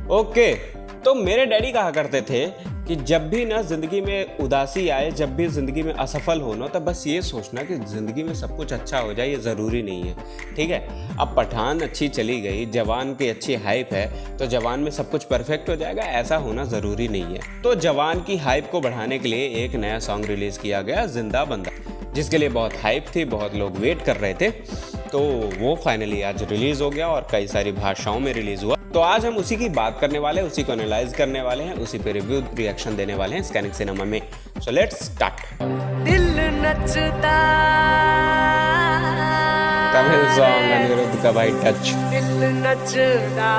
Okay, तो मेरे daddy कहा करते थे कि जब भी ना जिंदगी में उदासी आए, जब भी जिंदगी में असफल हो ना, तो बस ये सोचना कि जिंदगी में सब कुछ अच्छा हो जाए, ये ज़रूरी नहीं है। ठीक है, अब पठान अच्छी चली गई, जवान की अच्छी हाइप है, तो जवान में सब कुछ परफेक्ट हो जाएगा, ऐसा होना ज़रूरी नहीं है। तो जवान की हाइप को बढ़ाने के लिए एक नया सॉन्ग रिलीज़ किया गया, जिंदा बंदा, जिसके लिए बहुत हाइप थी, बहुत लोग वेट कर रहे थे। तो वो फाइनली आज रिलीज़ हो गया और कई सारी भाषाओं में रिलीज़ हुआ। तो आज हम उसी की बात करने वाले हैं, उसी को एनालाइज करने वाले हैं, उसी पे रिव्यू रिएक्शन देने वाले हैं स्कैनिंग सिनेमा में। So let's start. दिल नचता, तमिल सॉन्ग अनिरुद्ध का भाई टच। दिल नचता,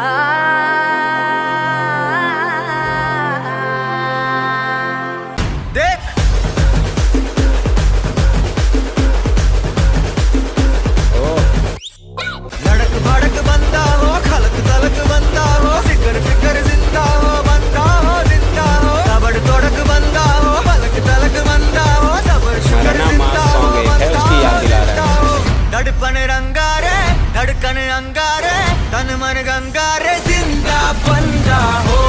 देख धड़क भड़क बंदा हो, खलक तलक बंदा हो, फिकर फिकर जिंदा हो, बंदा हो जिंदा हो, तबड़ तोड़क बंदा हो, पलक तलक बंदा हो, सबर शुगर मरना मास जिंदा हो, सॉन्ग एक है, उसकी याद दिला रहा है। धड़पन रंगारे, धड़कन अंगारे, तन मन गंगारे, जिंदा बंदा हो।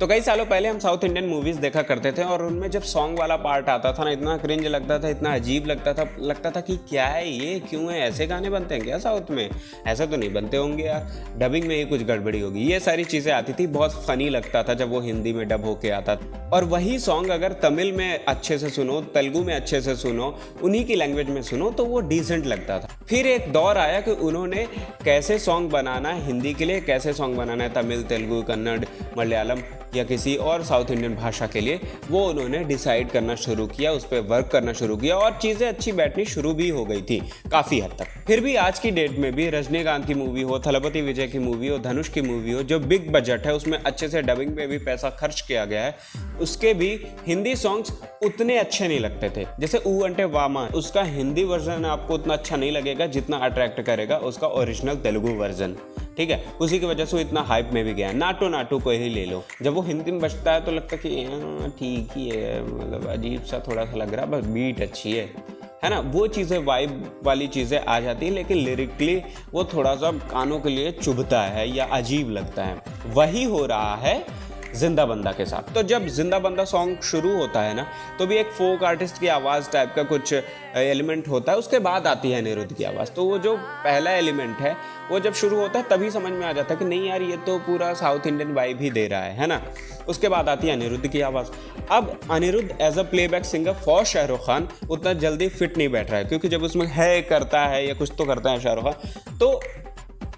तो कई सालों पहले हम साउथ इंडियन मूवीज देखा करते थे और उनमें जब सॉन्ग वाला पार्ट आता था ना, इतना क्रिंज लगता था, इतना अजीब लगता था कि क्या है ये, क्यों है, ऐसे गाने बनते हैं क्या साउथ में? ऐसा तो नहीं बनते होंगे यार, डबिंग में ही कुछ गड़बड़ी होगी। ये सारी चीज़ें आती थी, बहुत फनी लगता था जब वो हिंदी में डब होके आता था। और वही सॉन्ग अगर तमिल में अच्छे से सुनो, तेलुगु में अच्छे से सुनो, उन्हीं की लैंग्वेज में सुनो, तो वो डिसेंट लगता था। फिर एक दौर आया कि उन्होंने कैसे सॉन्ग बनाना है हिंदी के लिए, कैसे सॉन्ग बनाना है तमिल, तेलुगु, कन्नड़, मलयालम या किसी और साउथ इंडियन भाषा के लिए, वो उन्होंने डिसाइड करना शुरू किया, उस पर वर्क करना शुरू किया और चीज़ें अच्छी बैठनी शुरू भी हो गई थी काफ़ी हद तक। फिर भी आज की डेट में भी रजनीकांत की मूवी हो, थलपति विजय की मूवी हो, धनुष की मूवी हो, जो बिग बजट है, उसमें अच्छे से डबिंग पे भी पैसा खर्च किया गया है, उसके भी हिंदी सॉन्ग्स उतने अच्छे नहीं लगते थे। जैसे ऊ अंटे वामा, उसका हिंदी वर्जन आपको उतना अच्छा नहीं लगेगा जितना अट्रैक्ट करेगा उसका ओरिजिनल तेलुगु वर्जन। ठीक है, उसी की वजह से वो इतना हाइप में भी गया। नाटू नाटू को ही ले लो, जब वो हिंदी में बजता है तो लगता है कि ठीक ही है, मतलब अजीब सा थोड़ा सा लग रहा है, बस बीट अच्छी है ना, वो चीज़ें वाइब वाली चीज़ें आ जाती है, लेकिन लिरिकली वो थोड़ा सा कानों के लिए चुभता है या अजीब लगता है। वही हो रहा है जिंदा बंदा के साथ। तो जब जिंदा बंदा सॉन्ग शुरू होता है ना, तो भी एक फोक आर्टिस्ट की आवाज़ टाइप का कुछ एलिमेंट होता है, उसके बाद आती है अनिरुद्ध की आवाज़। तो वो जो पहला एलिमेंट है वो जब शुरू होता है तभी समझ में आ जाता है कि नहीं यार, ये तो पूरा साउथ इंडियन वाइब ही दे रहा है ना। उसके बाद आती है अनिरुद्ध की आवाज़। अब Anirudh as a playback singer for Shahrukh Khan उतना जल्दी फिट नहीं बैठ रहा है, क्योंकि जब उसमें है करता है या कुछ तो करता है शाहरुख खान, तो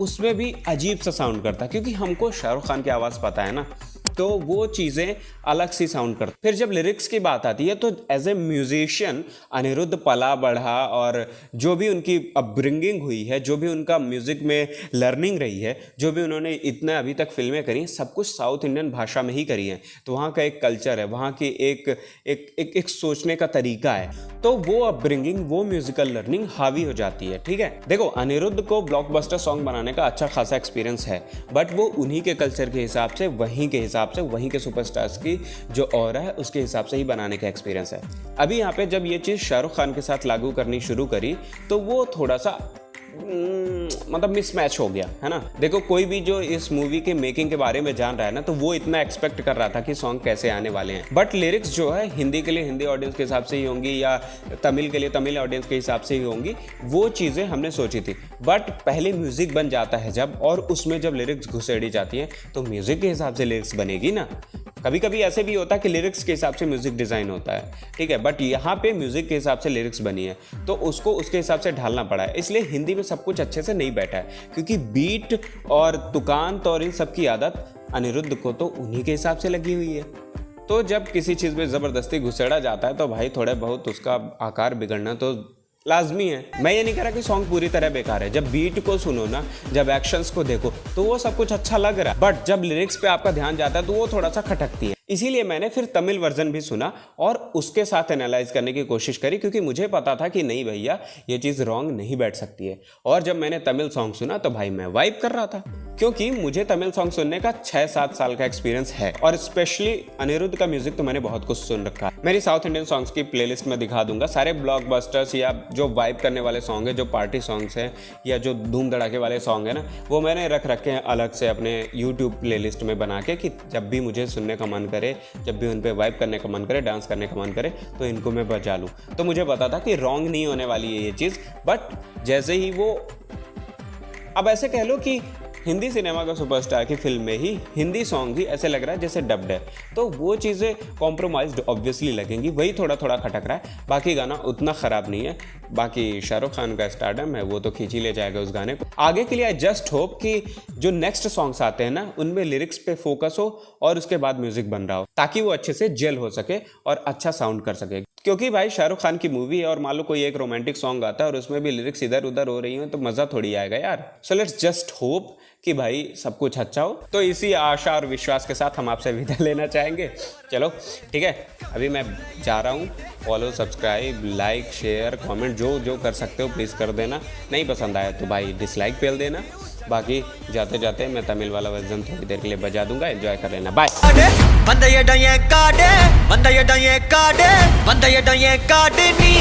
उसमें भी अजीब सा साउंड करता है, क्योंकि हमको शाहरुख खान की आवाज़ पता है ना, तो वो चीज़ें अलग सी साउंड करती। फिर जब लिरिक्स की बात आती है तो एज ए म्यूजिशियन अनिरुद्ध पला बढ़ा, और जो भी उनकी अपब्रिंगिंग हुई है, जो भी उनका म्यूज़िक में लर्निंग रही है, जो भी उन्होंने इतने अभी तक फिल्में करी, सब कुछ साउथ इंडियन भाषा में ही करी है। तो वहाँ का एक कल्चर है, वहाँ की एक सोचने का तरीका है, तो वो अपब्रिंगिंग, वो म्यूजिकल लर्निंग हावी हो जाती है। ठीक है, देखो अनिरुद्ध को ब्लॉकबस्टर सॉन्ग बनाने का अच्छा खासा एक्सपीरियंस है, बट वो उन्हीं के कल्चर के हिसाब से, वहीं के हिसाब से, वहीं के सुपरस्टार्स की जो ऑरा है उसके हिसाब से ही बनाने का एक्सपीरियंस है। अभी यहाँ पे जब ये चीज़ शाहरुख खान के साथ लागू करनी शुरू करी तो वो थोड़ा सा मतलब मिसमैच हो गया, है ना। देखो कोई भी जो इस मूवी के मेकिंग के बारे में जान रहा है ना, तो वो इतना एक्सपेक्ट कर रहा था कि सॉन्ग कैसे आने वाले हैं, बट लिरिक्स जो है हिंदी के लिए हिंदी ऑडियंस के हिसाब से ही होंगी या तमिल के लिए तमिल ऑडियंस के हिसाब से ही होंगी, वो चीज़ें हमने सोची थी। बट पहले म्यूजिक बन जाता है जब, और उसमें जब लिरिक्स घुसेड़ी जाती हैं तो म्यूजिक के हिसाब से लिरिक्स बनेगी ना। कभी कभी ऐसे भी होता है कि लिरिक्स के हिसाब से म्यूजिक डिज़ाइन होता है, ठीक है, बट यहाँ पे म्यूजिक के हिसाब से लिरिक्स बनी है, तो उसको उसके हिसाब से ढालना पड़ा है। इसलिए हिंदी में सब कुछ अच्छे से नहीं बैठा है, क्योंकि बीट और तुकांत और इन सब की आदत अनिरुद्ध को तो उन्हीं के हिसाब से लगी हुई है। तो जब किसी चीज़ में ज़बरदस्ती घुसेड़ा जाता है तो भाई थोड़े बहुत उसका आकार बिगड़ना तो लाजमी है। मैं ये नहीं कह रहा कि सॉन्ग पूरी तरह बेकार है, जब बीट को सुनो ना, जब एक्शंस को देखो तो वो सब कुछ अच्छा लग रहा है, बट जब लिरिक्स पे आपका ध्यान जाता है तो वो थोड़ा सा खटकती है। इसीलिए मैंने फिर तमिल वर्जन भी सुना और उसके साथ एनालाइज करने की कोशिश करी, क्योंकि मुझे पता था कि नहीं भैया ये चीज़ रॉन्ग नहीं बैठ सकती है। और जब मैंने तमिल सॉन्ग सुना तो भाई मैं वाइब कर रहा था। क्योंकि मुझे तमिल सॉन्ग सुनने का 6-7 साल का एक्सपीरियंस है और स्पेशली अनिरुद्ध का म्यूजिक तो मैंने बहुत कुछ सुन रखा है। मेरी साउथ इंडियन सॉन्ग्स की प्लेलिस्ट में दिखा दूंगा, सारे ब्लॉकबस्टर्स या जो वाइब करने वाले सॉन्ग है, जो पार्टी सॉन्ग्स हैं या जो धूम धड़ाके वाले सॉन्ग है ना, वो मैंने रख रखे हैं अलग से अपने यूट्यूब प्लेलिस्ट में बना के कि जब भी मुझे सुनने का मन करे, जब भी उन पर वाइब करने का मन करे, डांस करने का मन करे तो इनको मैं बजा लूँ। तो मुझे पता था कि रॉन्ग नहीं होने वाली है ये चीज़, बट जैसे ही वो, अब ऐसे कह लो कि हिंदी सिनेमा का सुपरस्टार की फिल्म में ही हिंदी सॉन्ग भी ऐसे लग रहा है जैसे डब्ड है, तो वो चीज़ें कॉम्प्रोमाइज्ड ऑब्वियसली लगेंगी, वही थोड़ा थोड़ा खटक रहा है। बाकी गाना उतना ख़राब नहीं है, बाकी शाहरुख खान का स्टारडम है, वो तो खींच ही ले जाएगा उस गाने को। आगे के लिए आई जस्ट होप कि जो नेक्स्ट सॉन्ग्स आते हैं ना, उनमें लिरिक्स पे फोकस हो और उसके बाद म्यूजिक बन रहा हो, ताकि वो अच्छे से जेल हो सके और अच्छा साउंड कर सके। क्योंकि भाई शाहरुख खान की मूवी है और मान लो कोई एक रोमांटिक सॉन्ग आता है और उसमें भी लिरिक्स इधर उधर हो रही हैं तो मज़ा थोड़ी आएगा यार। सो लेट्स जस्ट होप कि भाई सब कुछ अच्छा हो। तो इसी आशा और विश्वास के साथ हम आपसे विदा लेना चाहेंगे। चलो ठीक है, अभी मैं जा रहा हूँ। Follow, subscribe, like, share, comment जो जो कर सकते हो प्लीज़ कर देना। नहीं पसंद आया तो भाई डिसलाइक पेल देना। बाकी जाते जाते मैं तमिल वाला वर्जन थोड़ी देर के लिए बजा दूंगा, एंजॉय कर लेना। बाय। வந்த இடம் ஏன் காடு, வந்த இடம் ஏன் காடு, வந்த இடம் ஏன் காடு, நீ